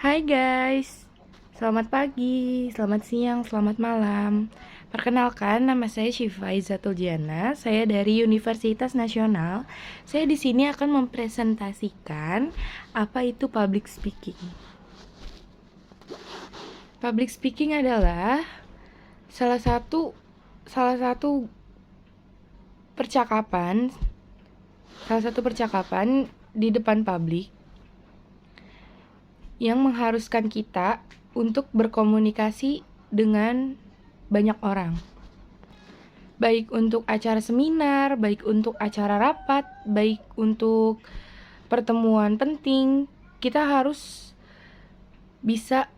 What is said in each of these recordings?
Hai guys, selamat pagi, selamat siang, selamat malam. Perkenalkan, nama saya Syifa Izzatul Jana. Saya dari Universitas Nasional. Saya di sini akan mempresentasikan apa itu public speaking. Public speaking adalah salah satu percakapan, di depan publik yang mengharuskan kita untuk berkomunikasi dengan banyak orang. Baik untuk acara seminar, baik untuk acara rapat, baik untuk pertemuan penting, kita harus bisa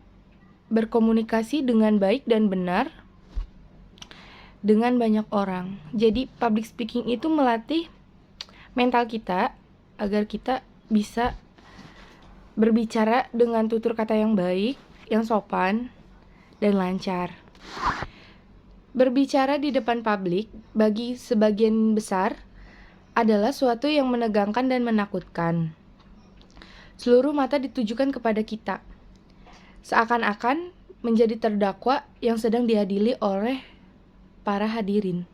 berkomunikasi dengan baik dan benar dengan banyak orang. Jadi public speaking itu melatih mental kita agar kita bisa berbicara dengan tutur kata yang baik, yang sopan, dan lancar. Berbicara di depan publik bagi sebagian besar adalah suatu yang menegangkan dan menakutkan. Seluruh mata ditujukan kepada kita, seakan-akan menjadi terdakwa yang sedang diadili oleh para hadirin.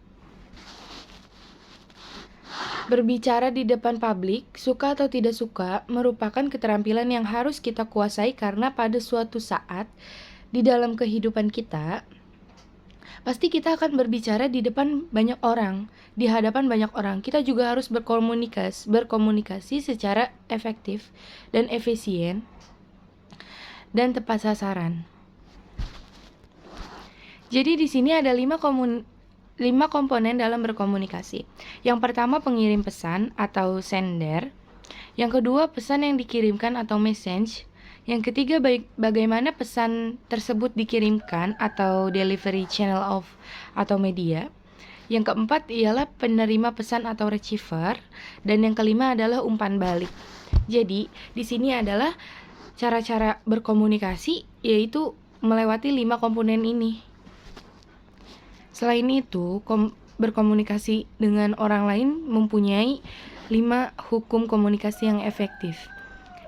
Berbicara di depan publik, suka atau tidak suka, merupakan keterampilan yang harus kita kuasai karena pada suatu saat di dalam kehidupan kita, pasti kita akan berbicara di depan banyak orang, di hadapan banyak orang. Kita juga harus berkomunikasi secara efektif dan efisien dan tepat sasaran. Jadi di sini ada 5 komponen dalam berkomunikasi. Yang pertama pengirim pesan atau sender. Yang kedua pesan yang dikirimkan atau message. Yang ketiga bagaimana pesan tersebut dikirimkan atau delivery channel atau media. Yang keempat ialah penerima pesan atau receiver. Dan yang kelima adalah umpan balik. Jadi di sini adalah cara-cara berkomunikasi yaitu melewati 5 komponen ini. Selain itu, berkomunikasi dengan orang lain mempunyai 5 hukum komunikasi yang efektif.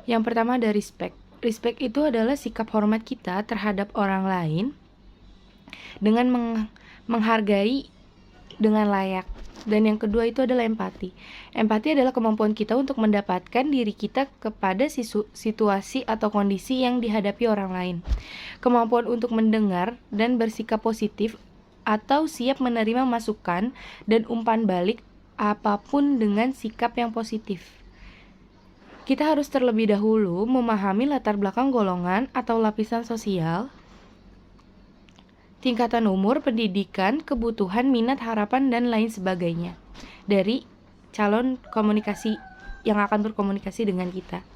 Yang pertama ada respect. Respect itu adalah sikap hormat kita terhadap orang lain dengan menghargai dengan layak. Dan yang kedua itu adalah empati. Empati adalah kemampuan kita untuk mendapatkan diri kita kepada situasi atau kondisi yang dihadapi orang lain. Kemampuan untuk mendengar dan bersikap positif atau siap menerima masukan dan umpan balik apapun dengan sikap yang positif. Kita harus terlebih dahulu memahami latar belakang golongan atau lapisan sosial, tingkatan umur, pendidikan, kebutuhan, minat, harapan, dan lain sebagainya dari calon komunikasi yang akan berkomunikasi dengan kita.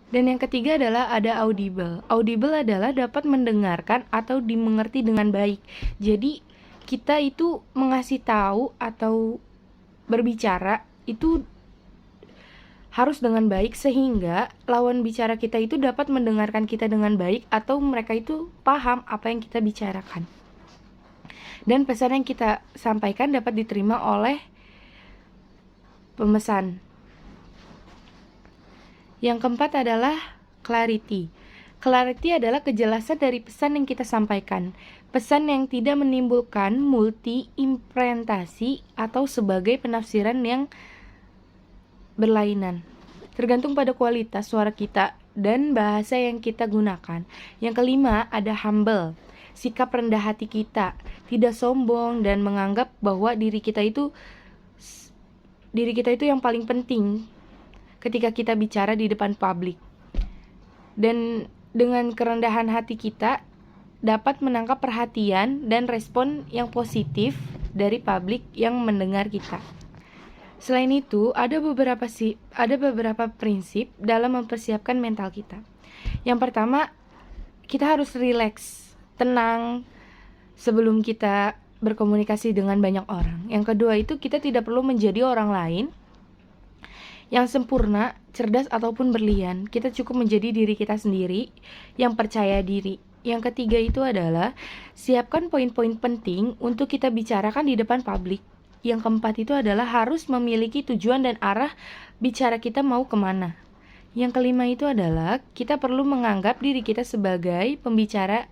Dan yang ketiga adalah ada audible. Audible adalah dapat mendengarkan atau dimengerti dengan baik. Jadi kita itu mengasih tahu atau berbicara itu harus dengan baik sehingga lawan bicara kita itu dapat mendengarkan kita dengan baik atau mereka itu paham apa yang kita bicarakan. Dan pesan yang kita sampaikan dapat diterima oleh pemesan. Yang keempat adalah clarity. Clarity adalah kejelasan dari pesan yang kita sampaikan. Pesan yang tidak menimbulkan multi-impretasi atau sebagai penafsiran yang berlainan. Tergantung pada kualitas suara kita dan bahasa yang kita gunakan. Yang kelima ada humble. Sikap rendah hati kita, tidak sombong dan menganggap bahwa diri kita itu yang paling penting ketika kita bicara di depan publik. Dan dengan kerendahan hati kita dapat menangkap perhatian dan respon yang positif dari publik yang mendengar kita. Selain itu, ada beberapa prinsip dalam mempersiapkan mental kita. Yang pertama, kita harus rileks, tenang sebelum kita berkomunikasi dengan banyak orang. Yang kedua itu kita tidak perlu menjadi orang lain yang sempurna, cerdas ataupun berlian. Kita cukup menjadi diri kita sendiri yang percaya diri. Yang ketiga itu adalah siapkan poin-poin penting untuk kita bicarakan di depan publik. Yang keempat itu adalah harus memiliki tujuan dan arah bicara kita mau kemana. Yang kelima itu adalah kita perlu menganggap diri kita sebagai pembicara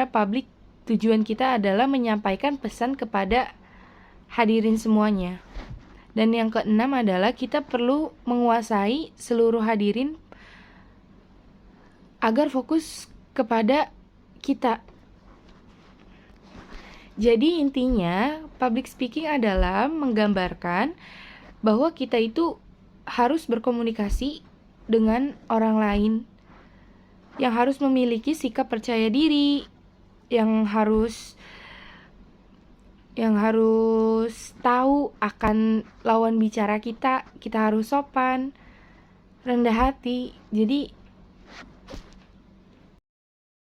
publik. Tujuan kita adalah menyampaikan pesan kepada hadirin semuanya. Dan yang keenam adalah kita perlu menguasai seluruh hadirin agar fokus kepada kita. Jadi intinya public speaking adalah menggambarkan bahwa kita itu harus berkomunikasi dengan orang lain, yang harus memiliki sikap percaya diri, yang harus tahu akan lawan bicara kita harus sopan, rendah hati. Jadi